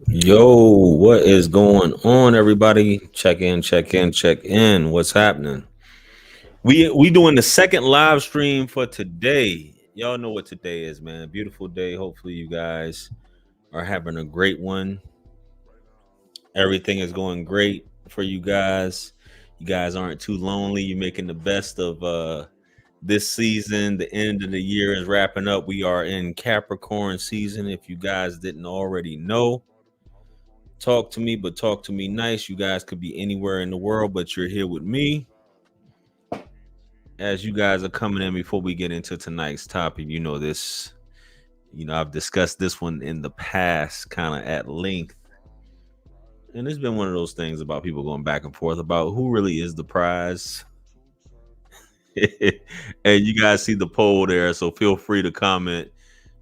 Yo, what is going on, everybody? Check in, check in, check in. What's happening? We doing the second live stream for today. Y'all know what today is, man. Beautiful day. Hopefully, you guys are having a great one. Everything is going great for you guys. You guys aren't too lonely. You're making the best of this season. The end of the year is wrapping up. We are in Capricorn season. If you guys didn't already know, talk to me, but talk to me nice. You guys could be anywhere in the world, but you're here with me. As you guys are coming in before we get into tonight's topic, I've discussed this one in the past kind of at length. And it's been one of those things about people going back and forth about who really is the prize. And you guys see the poll there, so feel free to comment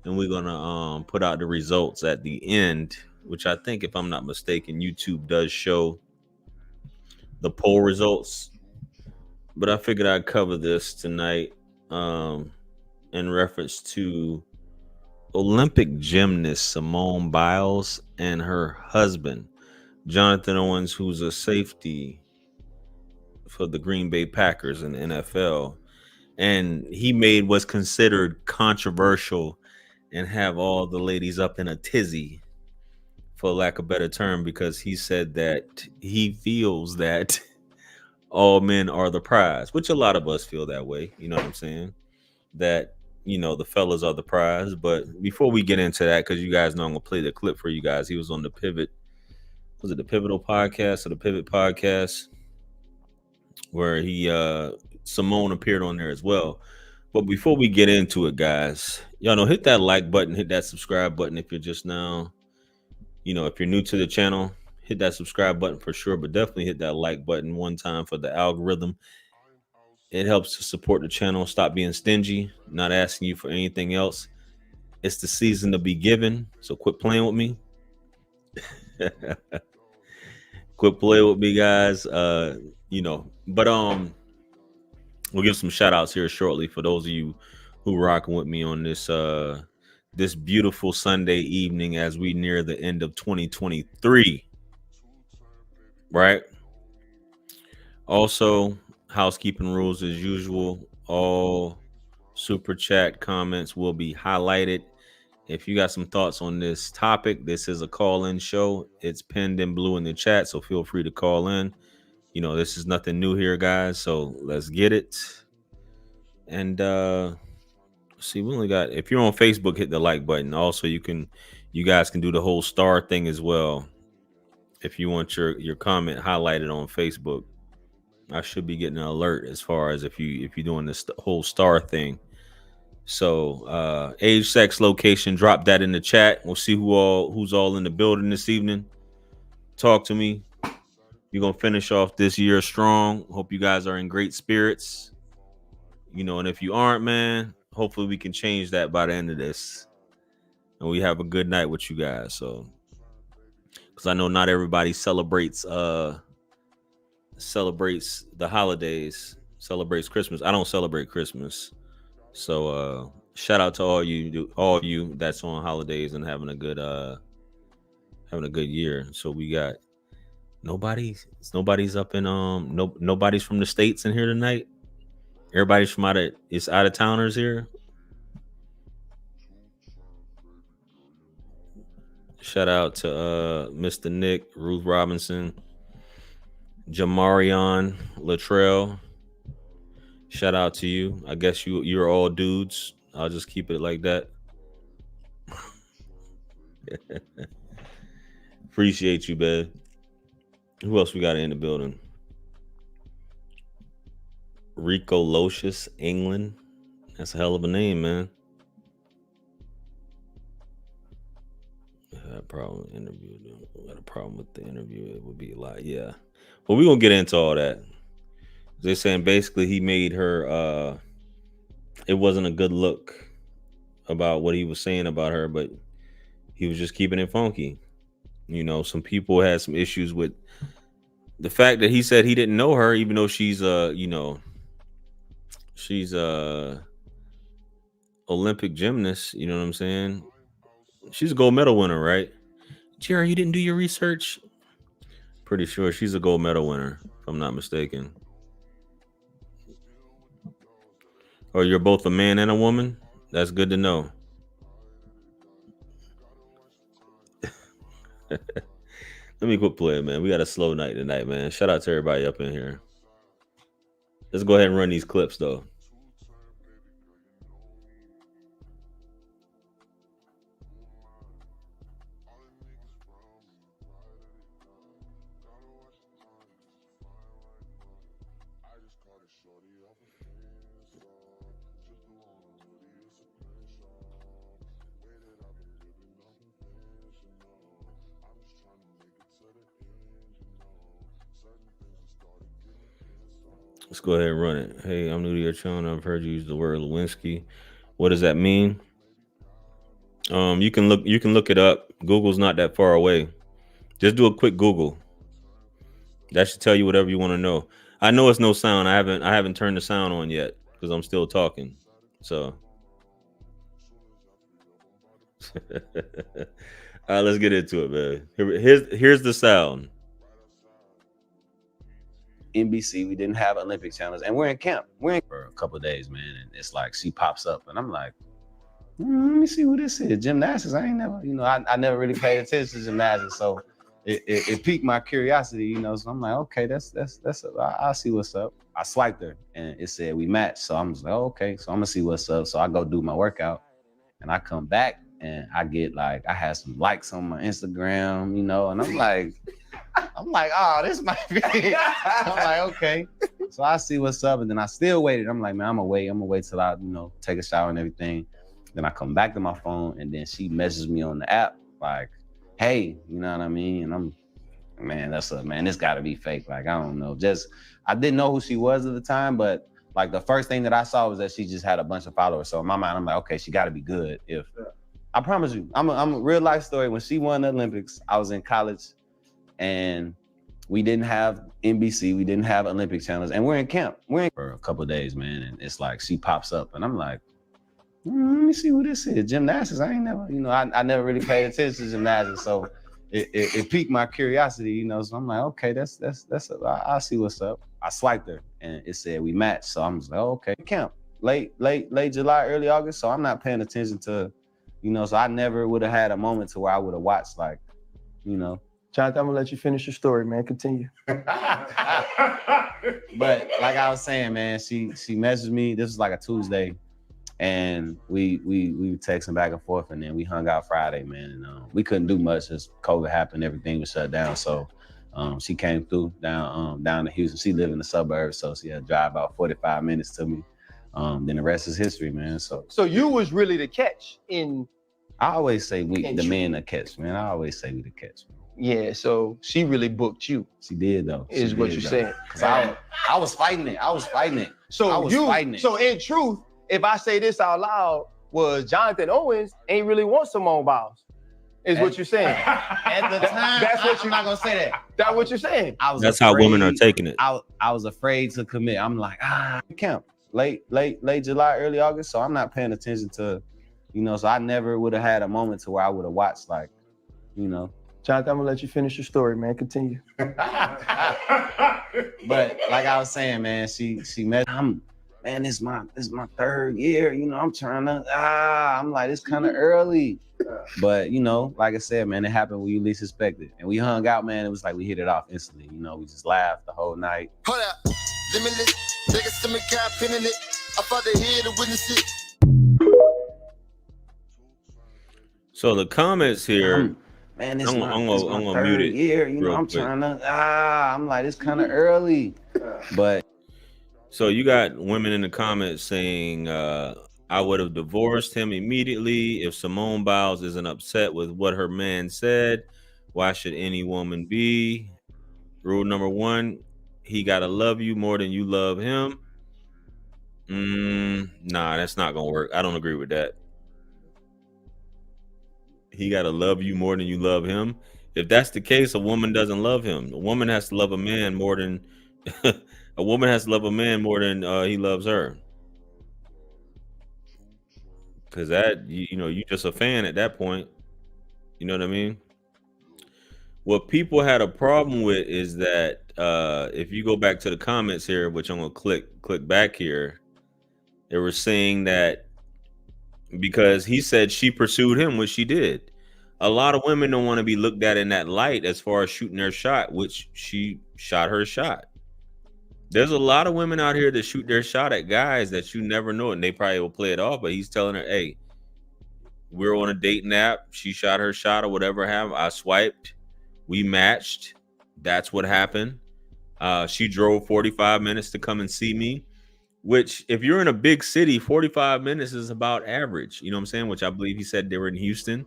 and we're gonna put out the results at the end, which I think, if I'm not mistaken, YouTube does show the poll results. But I figured I'd cover this tonight in reference to Olympic gymnast Simone Biles and her husband, Jonathan Owens, who's a safety for the Green Bay Packers in the NFL. And he made what's considered controversial and have all the ladies up in a tizzy, for lack of a better term, because he said that he feels that all men are the prize, which a lot of us feel that way. You know what I'm saying? That, the fellas are the prize. But before we get into that, because you guys know I'm going to play the clip for you guys. He was on the Pivot. Was it the Pivotal podcast or the Pivot podcast? Where Simone appeared on there as well. But before we get into it, guys, y'all know, hit that like button, hit that subscribe button if you're just now, if you're new to the channel, hit that subscribe button for sure, but definitely hit that like button one time for the algorithm. It helps to support the channel. Stop being stingy. Not asking you for anything else. It's the season to be given, so quit playing with me. Quit playing with me, guys. But we'll give some shout outs here shortly for those of you who are rocking with me on this beautiful Sunday evening as we near the end of 2023. Right? Also, housekeeping rules as usual. All super chat comments will be highlighted. If you got some thoughts on this topic, this is a call-in show. It's pinned in blue in the chat, so feel free to call in. This is nothing new here, guys, so let's get it. And see, we only got, if you're on Facebook, hit the like button. Also, you guys can do the whole star thing as well. If you want your comment highlighted on Facebook, I should be getting an alert as far as if you're doing this whole star thing. So age, sex, location, drop that in the chat. We'll see who's all in the building this evening. Talk to me. You're gonna finish off this year strong. Hope you guys are in great spirits. And if you aren't, man, hopefully we can change that by the end of this. And we have a good night with you guys. So, because I know not everybody celebrates the holidays, celebrates Christmas. I don't celebrate Christmas. So shout out to all you that's on holidays and having a good year. So we got nobody's up in nobody's from the States in here tonight. Everybody's from out of towners here. Shout out to Mr. Nick, Ruth Robinson, Jamarion Latrell. Shout out to you. I guess you're all dudes. I'll just keep it like that. Appreciate you, babe. Who else we got in the building? Rico Locious, England. That's a hell of a name, man. Got a problem with the interview. It would be a lot, yeah. But we're gonna get into all that. They're saying basically he made her it wasn't a good look about what he was saying about her, but he was just keeping it funky. Some people had some issues with the fact that he said he didn't know her, even though she's she's Olympic gymnast. You know what I'm saying? She's a gold medal winner, right? Jerry, you didn't do your research? Pretty sure she's a gold medal winner, if I'm not mistaken. Or you're both a man and a woman? That's good to know. Let me quit playing, man. We got a slow night tonight, man. Shout out to everybody up in here. Let's go ahead and run these clips, though. Let's go ahead and run it. Hey, I'm new to your channel. I've heard you use the word Lewinsky. What does that mean? You can look it up. Google's not that far away. Just do a quick Google. That should tell you whatever you want to know. I know it's no sound. I haven't turned the sound on yet because I'm still talking. So all right, let's get into it, man. Here's the sound. NBC, we didn't have Olympic channels, and we're in camp. We're in for a couple of days, man, and it's like she pops up, and I'm like, let me see who this is. Gymnastics. I ain't never, I never really paid attention to gymnastics, so it piqued my curiosity, So I'm like, okay, I'll see what's up. I swiped her, and it said we matched, so I'm just like, oh, okay, so I'm gonna see what's up. So I go do my workout, and I come back, and I get I had some likes on my Instagram, and I'm like, oh, this might be. I'm like, okay. So I see what's up, and then I still waited. I'm like, man, I'm gonna wait till I, take a shower and everything. Then I come back to my phone, and then she messages me on the app, like, hey, you know what I mean? And man, this gotta be fake. Like, I don't know. I didn't know who she was at the time, but like the first thing that I saw was that she just had a bunch of followers. So in my mind, I'm like, okay, she gotta be good. I promise you, I'm a real life story. When she won the Olympics, I was in college, and we didn't have NBC, we didn't have Olympic channels, and we're in camp. We're in for a couple of days, man, and it's like she pops up, and I'm like, let me see who this is. Gymnastics. I ain't never, I never really paid attention to gymnastics, so it piqued my curiosity, So I'm like, okay, I'll see what's up. I swiped her, and it said we matched, so I'm just like, oh, okay. Camp late July, early August, so I'm not paying attention to, so I never would have had a moment to where I would have watched Jonathan, I'm gonna let you finish your story, man. Continue. But like I was saying, man, she messaged me. This was like a Tuesday, and we were texting back and forth, and then we hung out Friday, man. And we couldn't do much as COVID happened. Everything was shut down. So she came through down to Houston. She lived in the suburbs, so she had to drive about 45 minutes to me. Then the rest is history, man. So you was really the catch in. I always say the men the catch, man. I always say we the catch. Yeah, so she really booked you. She did, though. Is what you're saying. Because I was fighting it. So in truth, if I say this out loud, was Jonathan Owens ain't really want Simone Biles. Is what you're saying. At the time, I'm not gonna say that. That's what you're saying. That's how women are taking it. I was afraid to commit. I'm like, camp late July, early August. So I'm not paying attention to, so I never would have had a moment to where I would have watched Jonathan, I'm gonna let you finish your story, man. Continue. But like I was saying, man, she met. Man, this is my third year. I'm trying to. I'm like, it's kind of early. But like I said, man, it happened when you least expect it, and we hung out, man. It was like we hit it off instantly. We just laughed the whole night. Hold up, limitless. Take a stomach cap, pinning it. I thought they here to witness it. So the comments here. Man, it's my third year. I'm trying to. I'm like, it's kind of early. But so you got women in the comments saying, I would have divorced him immediately if Simone Biles isn't upset with what her man said. Why should any woman be? Rule number 1, he gotta love you more than you love him. Nah, that's not gonna work. I don't agree with that. He got to love you more than you love him. If that's the case, a woman doesn't love him. A woman has to love a man more than he loves her. Because that, you just a fan at that point. You know what I mean? What people had a problem with is that if you go back to the comments here, which I'm gonna click back here, they were saying that because he said she pursued him, which she did. A lot of women don't want to be looked at in that light as far as shooting their shot, which she shot her shot. There's a lot of women out here that shoot their shot at guys that you never know, and they probably will play it off. But he's telling her, "Hey, we're on a dating app. She shot her shot or whatever happened. I swiped. We matched. That's what happened. She drove 45 minutes to come and see me." Which, if you're in a big city, 45 minutes is about average. You know what I'm saying? Which I believe he said they were in Houston.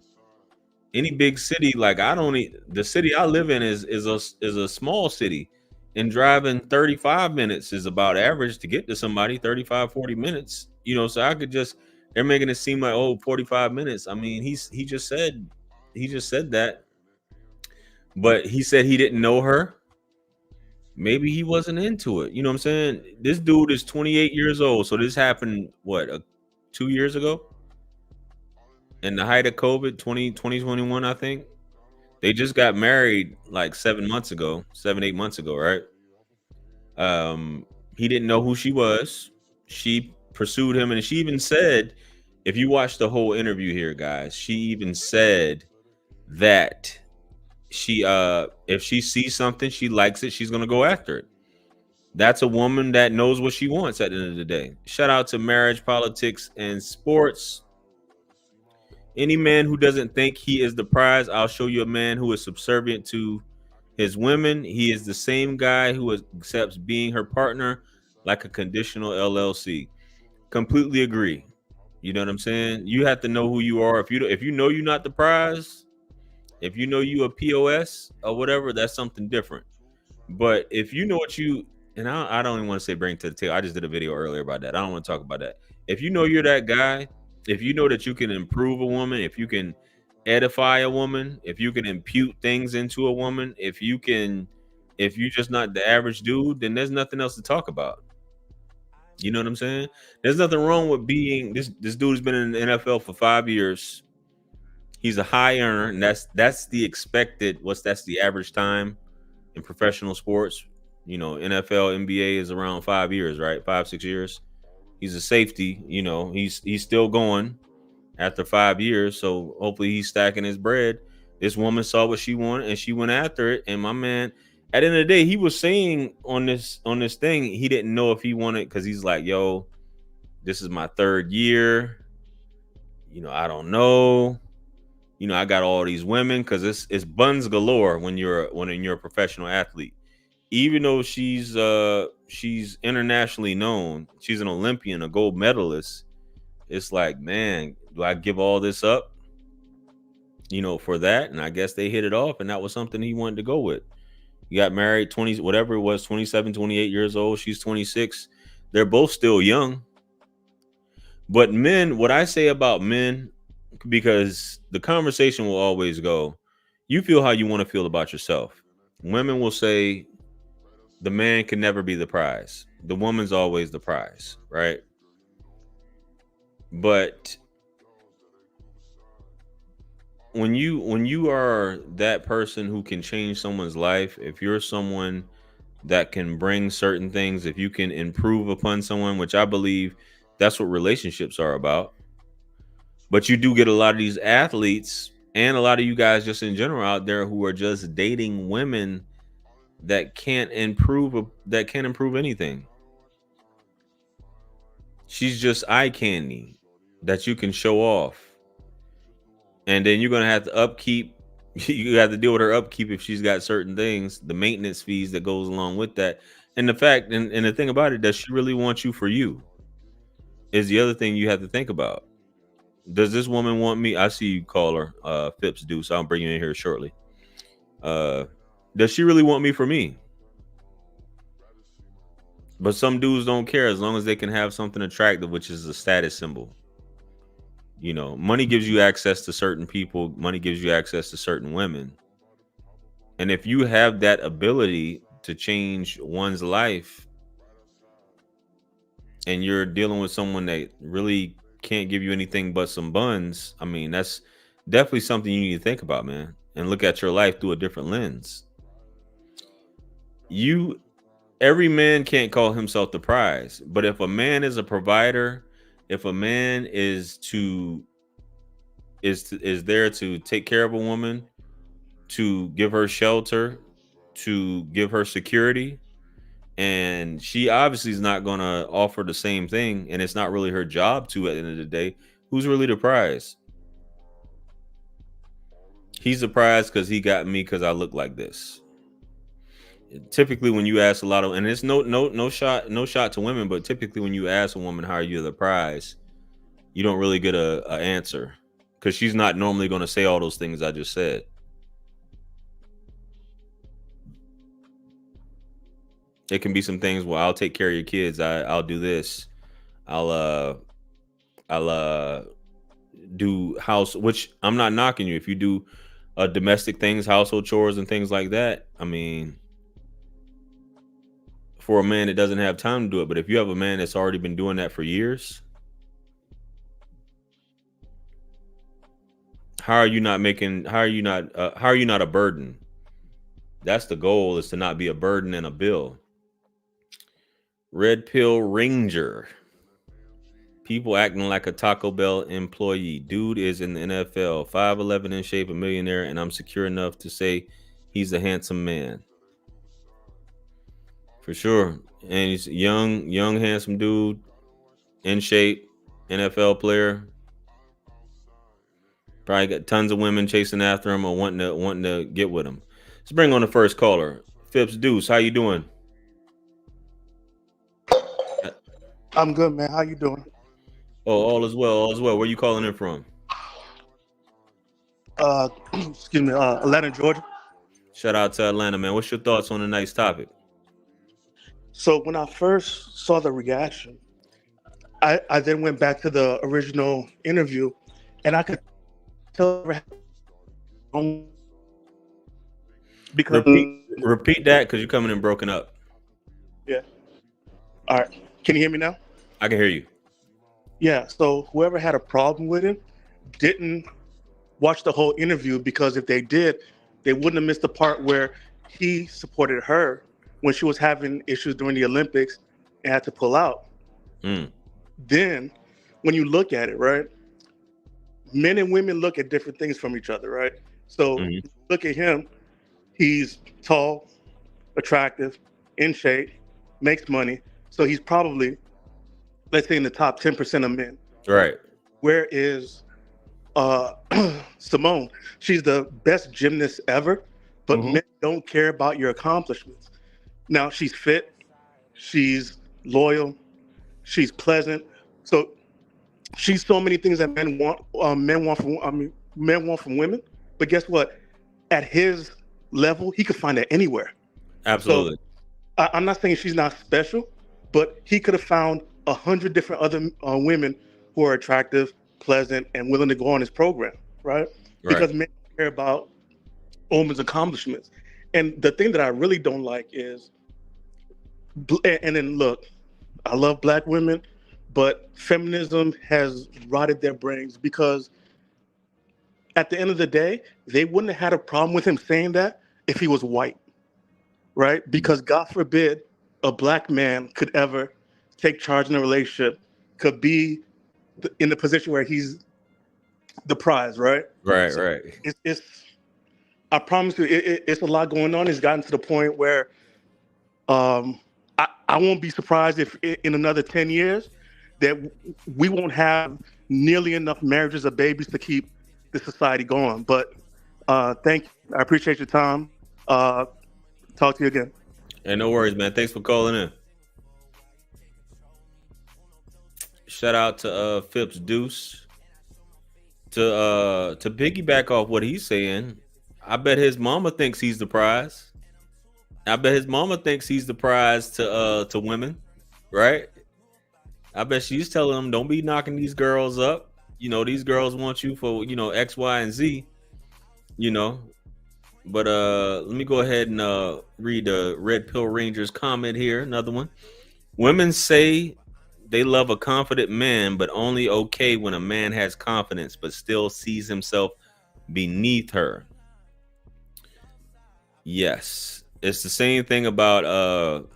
Any big city, like the city I live in is a small city, and driving 35 minutes is about average to get to somebody. 35, 40 minutes. You know, so I could just they're making it seem like 45 minutes. I mean, he just said that, but he said he didn't know her. Maybe he wasn't into it. You know what I'm saying? This dude is 28 years old. So this happened, 2 years ago? In the height of COVID, 2021, I think. They just got married like 7 months ago, 8 months ago, right? He didn't know who she was. She pursued him, and she even said, if you watch the whole interview here, guys, she even said that she if she sees something, she likes it, she's gonna go after it. That's a woman that knows what she wants at the end of the day. Shout out to Marriage, Politics, and Sports. Any man who doesn't think he is the prize, I'll show you a man who is subservient to his women. He is the same guy who accepts being her partner like a conditional LLC. Completely agree. You know what I'm saying? You have to know who you are. If you know you're not the prize, if you know you a POS or whatever, that's something different. But if you know what you, and I don't even want to say bring to the table. I just did a video earlier about that. I don't want to talk about that. If you know you're that guy, if you know that you can improve a woman, if you can edify a woman, if you can impute things into a woman, if you're just not the average dude, then there's nothing else to talk about. You know what I'm saying? There's nothing wrong with being this dude has been in the NFL for 5 years. He's a high earner, and that's the expected. That's the average time in professional sports. You know, NFL, NBA is around 5 years, right? 5, 6 years. He's a safety. You know, he's still going after 5 years. So hopefully he's stacking his bread. This woman saw what she wanted, and she went after it. And my man, at the end of the day, he was saying on this thing, he didn't know if he wanted, because he's like, "Yo, this is my 3rd year. You know, I don't know. You know, I got all these women," because it's buns galore when you're a professional athlete. Even though she's internationally known, she's an Olympian, a gold medalist. It's like, man, do I give all this up, you know, for that? And I guess they hit it off, and that was something he wanted to go with. He got married 20, whatever it was, 27, 28 years old. She's 26. They're both still young. But men, what I say about men, because the conversation will always go, you feel how you want to feel about yourself. Women will say the man can never be the prize. The woman's always the prize, right? But when you are that person who can change someone's life, if you're someone that can bring certain things, if you can improve upon someone, which I believe that's what relationships are about. But you do get a lot of these athletes and a lot of you guys just in general out there who are just dating women that can't improve anything. She's just eye candy that you can show off. And then you're going to have to upkeep. You have to deal with her upkeep if she's got certain things, the maintenance fees that goes along with that. And the fact, and the thing about it, does she really want you for you? Is the other thing you have to think about. Does this woman want me? I see you call her Phipps Deuce. I'll bring you in here shortly. Does she really want me for me? But some dudes don't care as long as they can have something attractive, which is a status symbol. You know, money gives you access to certain people. Money gives you access to certain women. And if you have that ability to change one's life and you're dealing with someone that really can't give you anything but some buns, I mean, that's definitely something you need to think about, man. and look at your life through a different lens. Every man can't call himself the prize, but if a man is a provider, if a man is there to take care of a woman, to give her shelter, to give her security, and she obviously is not going to offer the same thing, and it's not really her job to at the end of the day, who's really the prize? He's the prize because he got me because I look like this. Typically when you ask a lot of, and it's no shot to women, but typically when you ask a woman how are you the prize, you don't really get a answer, because she's not normally going to say all those things I just said. It can be some things, well, I'll take care of your kids, I'll do this, I'll do house, which I'm not knocking you if you do domestic things, household chores and things like that. I mean, for a man that doesn't have time to do it, but if you have a man that's already been doing that for years, how are you not a burden? That's the goal, is to not be a burden and a bill. Red Pill Ranger. People acting like a Taco Bell employee. Dude is in the NFL, 5'11", in shape, a millionaire, and I'm secure enough to say he's a handsome man. For sure. And he's young, handsome dude, in shape, NFL player. Probably got tons of women chasing after him or wanting to get with him. Let's bring on the first caller. Phipps Deuce, how you doing? I'm good, man. How you doing? Oh, all is well. All is well. Where you calling in from? Excuse me, Atlanta, Georgia. Shout out to Atlanta, man. What's your thoughts on tonight's topic? So when I first saw the reaction, I then went back to the original interview, and I could tell because repeat that, because you're coming in broken up. Yeah. All right. Can you hear me now? I can hear you. Yeah. So whoever had a problem with him didn't watch the whole interview, because if they did, they wouldn't have missed the part where he supported her when she was having issues during the Olympics and had to pull out. Then when you look at it, right, men and women look at different things from each other, right? So look at him. He's tall, attractive, in shape, makes money. So he's probably, let's say, in the top 10% of men. Right. Where is Simone? She's the best gymnast ever, but men don't care about your accomplishments. Now, she's fit, she's loyal, she's pleasant. So she's so many things that men want from women. But guess what? At his level, he could find that anywhere. Absolutely. So, I'm not saying she's not special, but he could have found 100 different other women who are attractive, pleasant, and willing to go on his program, right? Because men care about women's accomplishments. And the thing that I really don't like is, and then look, I love black women, but feminism has rotted their brains, because at the end of the day, they wouldn't have had a problem with him saying that if he was white, right? Because God forbid a black man could ever take charge in a relationship, could be in the position where he's the prize, right? Right, so right. It's I promise you, it's a lot going on. It's gotten to the point where I won't be surprised if in another 10 years that we won't have nearly enough marriages or babies to keep the society going. But thank you. I appreciate your time. Talk to you again. Hey, no worries, man. Thanks for calling in. Shout out to Phipps Deuce. To piggyback off what he's saying, I bet his mama thinks he's the prize. I bet his mama thinks he's the prize to women, right? I bet she's telling him, don't be knocking these girls up. You know, these girls want you for, X, Y, and Z, But let me go ahead and read the Red Pill Ranger's comment here. Another one. Women say they love a confident man, but only okay when a man has confidence, but still sees himself beneath her. Yes, it's the same thing about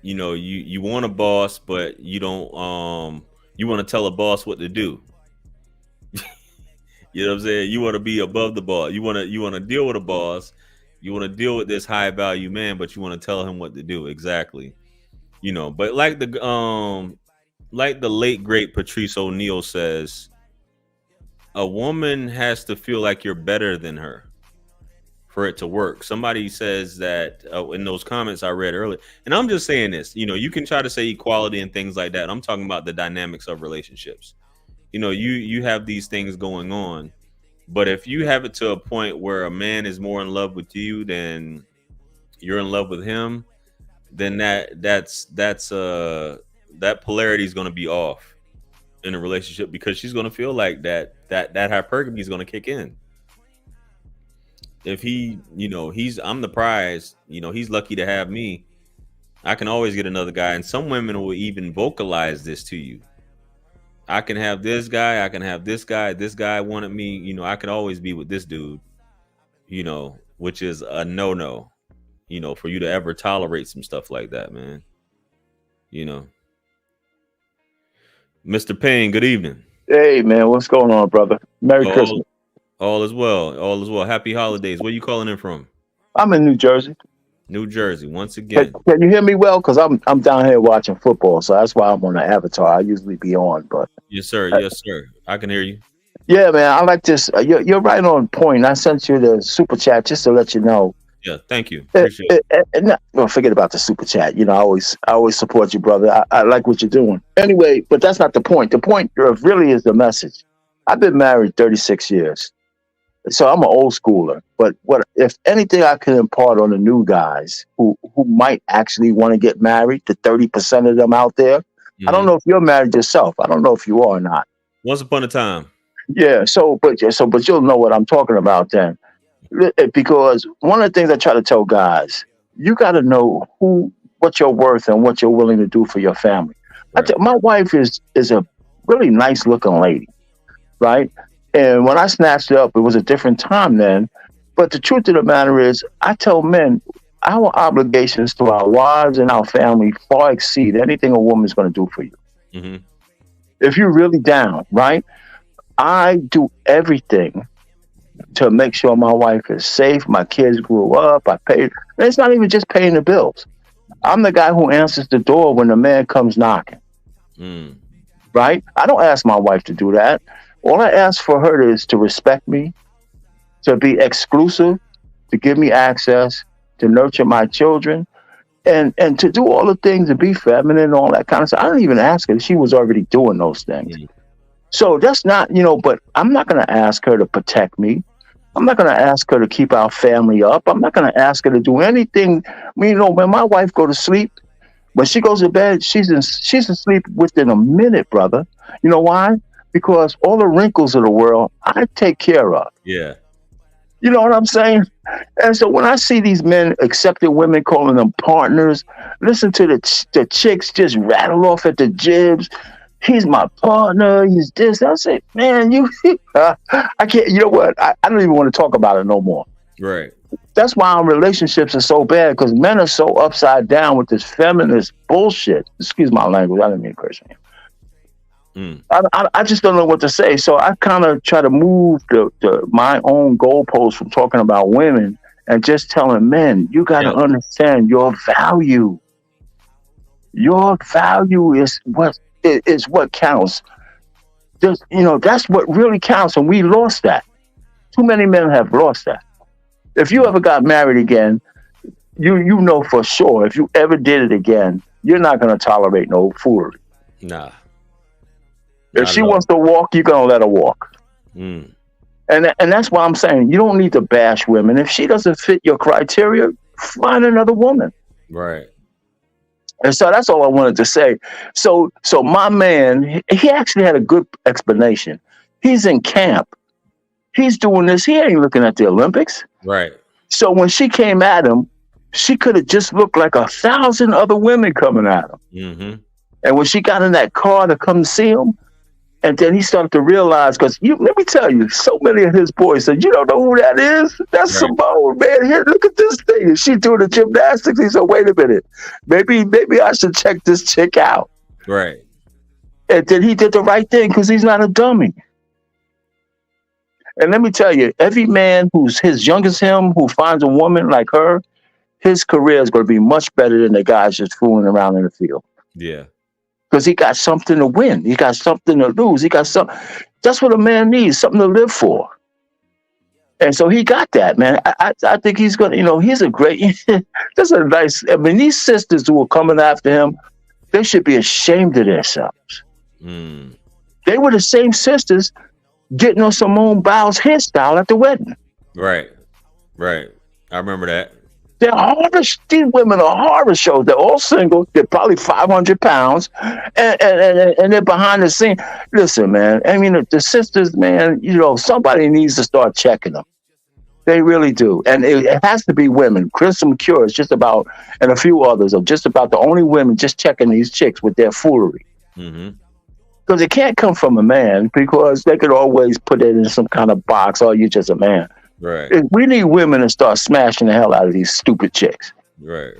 you want a boss, but you don't you want to tell a boss what to do. You know what I'm saying? You want to be above the boss. You want to deal with a boss. You want to deal with this high value man, but you want to tell him what to do exactly. But like the late great Patrice O'Neal says, a woman has to feel like you're better than her for it to work. Somebody says that in those comments I read earlier, and I'm just saying this. You can try to say equality and things like that. I'm talking about the dynamics of relationships. You have these things going on, but if you have it to a point where a man is more in love with you than you're in love with him, then that polarity is going to be off in a relationship, because she's going to feel like that hypergamy is going to kick in. If I'm the prize, he's lucky to have me. I can always get another guy. And some women will even vocalize this to you. I can have this guy. I can have this guy. This guy wanted me. I could always be with this dude, which is a no-no, for you to ever tolerate some stuff like that, man. Mr. Payne, good evening. Hey, man, what's going on, brother? Merry Christmas. All is well. All is well. Happy holidays. Where you calling in from? I'm in New Jersey. New Jersey, once again. Can you hear me well? Because I'm down here watching football, so that's why I'm on the avatar. I usually be on, but yes, sir. Yes, sir. I can hear you. Yeah, man, I like this. You're right on point. I sent you the super chat just to let you know. Yeah, thank you. Appreciate it. Don't forget about the super chat. I always support you, brother. I like what you're doing. Anyway, but that's not the point. The point really is the message. I've been married 36 years. So I'm an old schooler, but what if anything I can impart on the new guys who might actually want to get married, the 30% of them out there. Mm-hmm. I don't know if you're married yourself. I don't know if you are or not. Once upon a time. Yeah. But you'll know what I'm talking about then, because one of the things I try to tell guys, you got to know what you're worth and what you're willing to do for your family. Right. My wife is a really nice looking lady, right? And when I snatched it up, it was a different time then. But the truth of the matter is, I tell men, our obligations to our wives and our family far exceed anything a woman's going to do for you. Mm-hmm. If you're really down, right? I do everything to make sure my wife is safe. My kids grew up. I paid. And it's not even just paying the bills. I'm the guy who answers the door when the man comes knocking. Mm. Right? I don't ask my wife to do that. All I ask for her is to respect me, to be exclusive, to give me access, to nurture my children, and to do all the things, to be feminine and all that kind of stuff. I didn't even ask her. She was already doing those things. Mm. So that's not, but I'm not going to ask her to protect me. I'm not going to ask her to keep our family up. I'm not going to ask her to do anything. When my wife go to sleep, when she goes to bed, she's asleep within a minute, brother. You know why? Because all the wrinkles of the world, I take care of. Yeah. You know what I'm saying? And so when I see these men accepting women, calling them partners, listen to the chicks just rattle off at the jibs. He's my partner. He's this. I say, man, I can't, you know what? I don't even want to talk about it no more. Right. That's why our relationships are so bad, because men are so upside down with this feminist bullshit. Excuse my language. I didn't mean to curse on you. I just don't know what to say. So I kind of try to move my own goalposts from talking about women and just telling men, you got to understand your value. Your value is what counts. That's what really counts. And we lost that. Too many men have lost that. If you ever got married again, you know for sure, if you ever did it again, you're not going to tolerate no foolery. Nah. If she wants to walk, you're going to let her walk. Mm. And that's why I'm saying you don't need to bash women. If she doesn't fit your criteria, find another woman. Right. And so that's all I wanted to say. So my man, he actually had a good explanation. He's in camp. He's doing this. He ain't looking at the Olympics. Right. So when she came at him, she could have just looked like 1,000 other women coming at him. Mm-hmm. And when she got in that car to come see him, And then he started to realize, because let me tell you, so many of his boys said, "You don't know who that is? That's Simone, man. Here, look at this thing. And she doing the gymnastics." He said, "Wait a minute. Maybe I should check this chick out." Right. And then he did the right thing because he's not a dummy. And let me tell you, every man who's his young as him, who finds a woman like her, his career is going to be much better than the guys just fooling around in the field. Yeah. Because he got something to win. He got something to lose. He got something. That's what a man needs, something to live for. And so he got that, man. I think he's going to, he's a great, that's a nice, these sisters who are coming after him, they should be ashamed of themselves. They were the same sisters getting on Simone Biles' hairstyle at the wedding. Right. I remember that. They're horror. These women are horror shows. They're all single. They're probably 500 pounds, and they're behind the scene. Listen, man. I mean, the sisters, man. Somebody needs to start checking them. They really do, and it has to be women. Crystal McCure is just about, and a few others are just about the only women just checking these chicks with their foolery. Because it can't come from a man, because they could always put it in some kind of box. Oh, you're just a man. Right. We need women to start smashing the hell out of these stupid chicks. Right.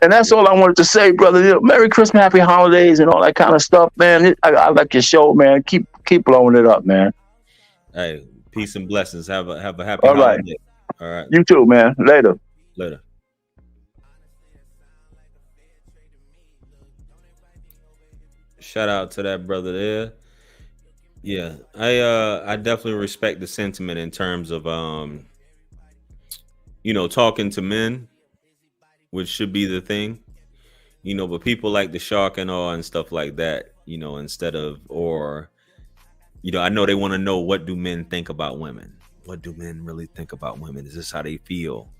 And that's all I wanted to say, brother. Merry Christmas, happy holidays, and all that kind of stuff, man. I like your show, man. Keep blowing it up, man. Hey, peace and blessings. Have a happy all right. holiday. All right. You too, man. Later. Shout out to that brother there. Yeah, I definitely respect the sentiment in terms of talking to men, which should be the thing, but people like the shock and awe and stuff like that, instead of, or I know they want to know, what do men think about women? What do men really think about women? Is this how they feel?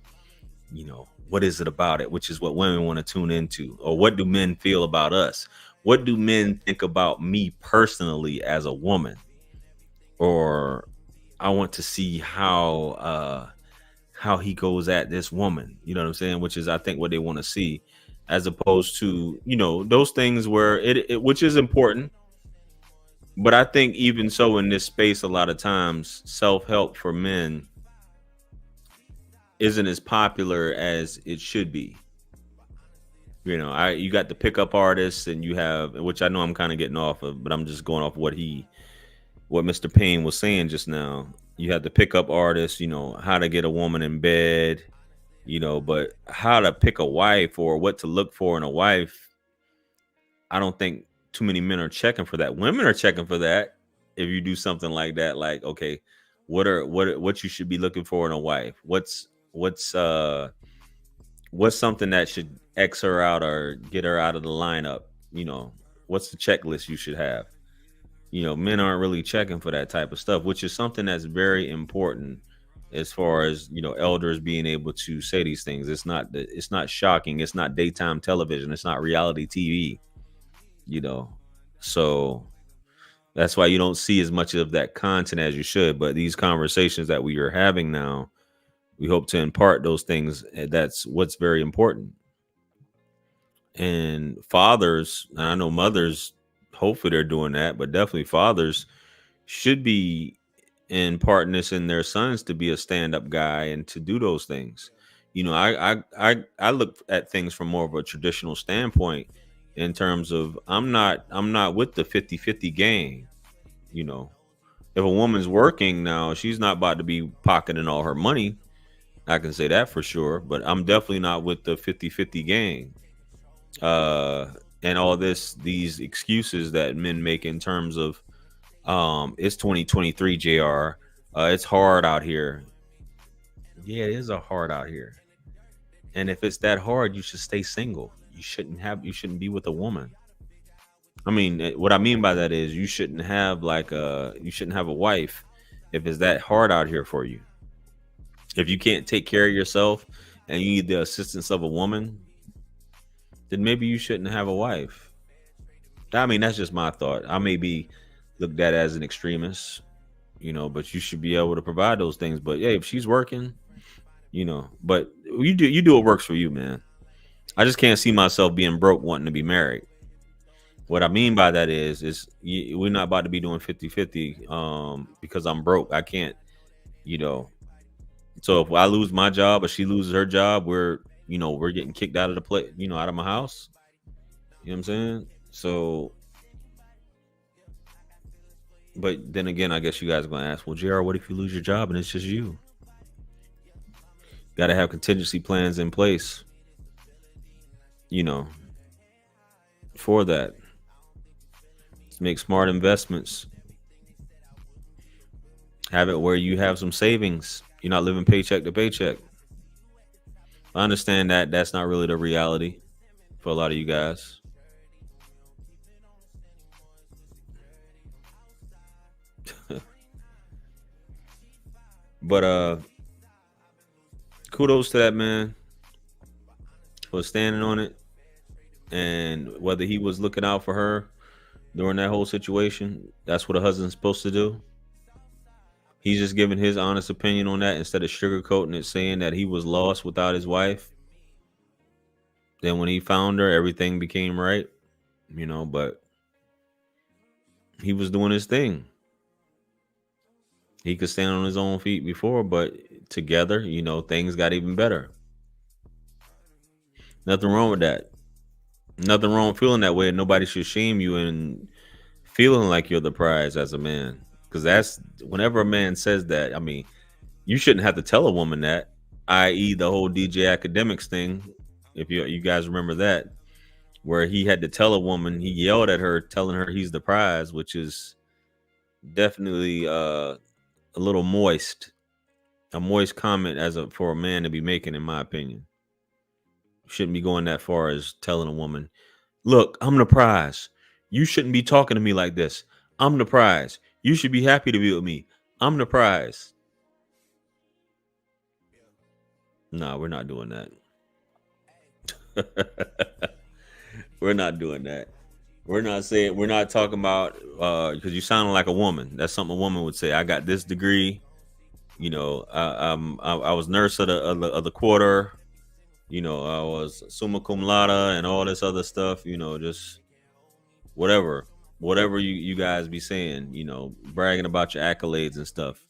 What is it about it? Which is what women want to tune into. Or what do men feel about us? What do men think about me personally as a woman? Or I want to see how he goes at this woman. You know what I'm saying? Which is, I think, what they want to see, as opposed to, those things where it which is important. But I think even so, in this space, a lot of times self-help for men isn't as popular as it should be. You got the pickup artists, and you have, which I know I'm kind of getting off of, but I'm just going off what Mr. Payne was saying just now. You have the pickup artists, how to get a woman in bed, but how to pick a wife or what to look for in a wife, I don't think too many men are checking for that. Women are checking for that. If you do something like that, like, okay, what you should be looking for in a wife? What's something that should X her out or get her out of the lineup? What's the checklist you should have? Men aren't really checking for that type of stuff, which is something that's very important as far as, elders being able to say these things. It's not shocking. It's not daytime television. It's not reality TV, so that's why you don't see as much of that content as you should. But these conversations that we are having now, we hope to impart those things. That's what's very important. And fathers, and I know mothers, hopefully they're doing that, but definitely fathers should be imparting this in their sons to be a stand-up guy and to do those things. I look at things from more of a traditional standpoint, in terms of I'm not with the 50-50 game. If a woman's working now, she's not about to be pocketing all her money. I can say that for sure, but I'm definitely not with the 50-50 gang. And all these excuses that men make in terms of, it's 2023, JR. It's hard out here. Yeah, it is hard out here. And if it's that hard, you should stay single. You shouldn't be with a woman. I mean, what I mean by that is you shouldn't have a wife if it's that hard out here for you. If you can't take care of yourself and you need the assistance of a woman, then maybe you shouldn't have a wife. I mean, that's just my thought. I may be looked at as an extremist, but you should be able to provide those things. But yeah, if she's working, but you do what works for you, man. I just can't see myself being broke wanting to be married. What I mean by that is we're not about to be doing 50-50 because I'm broke. I can't, you know. So if I lose my job or she loses her job, we're getting kicked out of the place, out of my house. You know what I'm saying? So, but then again, I guess you guys are going to ask, well, JR, what if you lose your job and it's just you? Got to have contingency plans in place, for that. Make smart investments. Have it where you have some savings. You're not living paycheck to paycheck. I understand that that's not really the reality for a lot of you guys. But kudos to that man for standing on it. And whether he was looking out for her during that whole situation, that's what a husband's supposed to do. He's just giving his honest opinion on that instead of sugarcoating it, saying that he was lost without his wife. Then when he found her, everything became right, but he was doing his thing. He could stand on his own feet before, but together, things got even better. Nothing wrong with that. Nothing wrong with feeling that way. Nobody should shame you and feeling like you're the prize as a man. Because that's whenever a man says that, I mean, you shouldn't have to tell a woman that, i.e. the whole DJ Academics thing. If you guys remember that, where he had to tell a woman, he yelled at her, telling her he's the prize, which is definitely a little moist. A moist comment for a man to be making, in my opinion. Shouldn't be going that far as telling a woman, look, I'm the prize. You shouldn't be talking to me like this. I'm the prize. You should be happy to be with me. I'm the prize. No, we're not doing that. We're not doing that. We're not talking about, because you sound like a woman. That's something a woman would say. I got this degree. I was nurse of the quarter. I was summa cum laude and all this other stuff, just whatever you guys be saying, bragging about your accolades and stuff.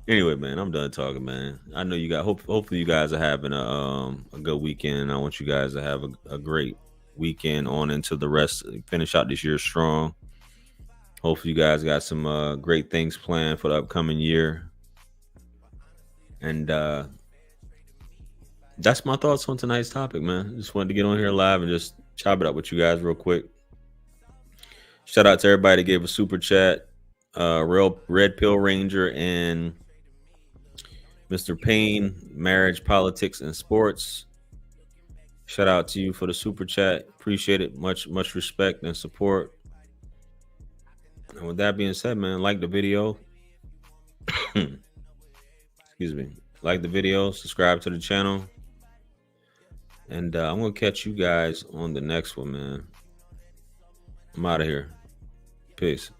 Anyway, man, I'm done talking, man. I know you got, hopefully you guys are having a good weekend. I want you guys to have a great weekend on into the rest, finish out this year strong. Hopefully you guys got some great things planned for the upcoming year. And that's my thoughts on tonight's topic, man. Just wanted to get on here live and just chop it up with you guys real quick. Shout out to everybody that gave a super chat. Real Red Pill Ranger and Mr. Payne, Marriage, Politics, and Sports. Shout out to you for the super chat. Appreciate it. Much respect and support. And with that being said, man, like the video. Excuse me. Like the video, subscribe to the channel. And I'm going to catch you guys on the next one, man. I'm out of here. Peace.